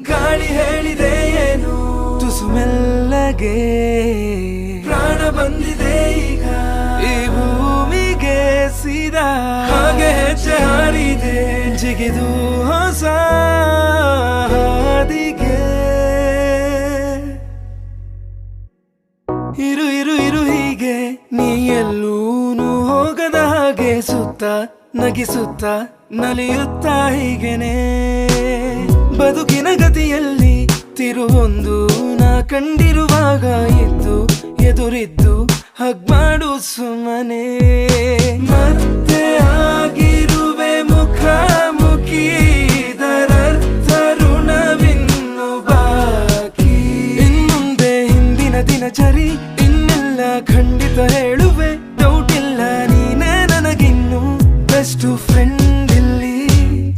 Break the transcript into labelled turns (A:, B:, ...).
A: ಗಾಳಿ ಹೇಳಿದೆ ಏನು ತುಸು ಮೆಲ್ಲಗೆ ಪ್ರಾಣ ಬಂದಿದೆ ಈಗ ಈ ಭೂಮಿಗೆ ಸೀದಾ ಹಾಗೆ ಹೆಜ್ಜೆ ಹಾರಿದೆ ಜಿಗಿದು ಹೊಸ ಹಾದಿಗೆ ಇರು ಇರು ಇರು ಹೀಗೆ ನೀ ಎಲ್ಲೂನು ಹೋಗದ ಹಾಗೆ ಸುತ್ತ ನಗಿಸುತ್ತ ನಲಿಯುತ್ತ ಹೀಗೆನೆ ಬದುಕಿನ ಗತಿಯಲ್ಲಿ ತಿರುವೊಂದು ನಾ ಕಂಡಿರುವಾಗ ಇದ್ದು ಎದುರಿದ್ದು ಹಗ್ ಮಾಡು ಸುಮ್ಮನೆ ಮತ್ತೆ ಆಗಿರುವೆ ಮುಖ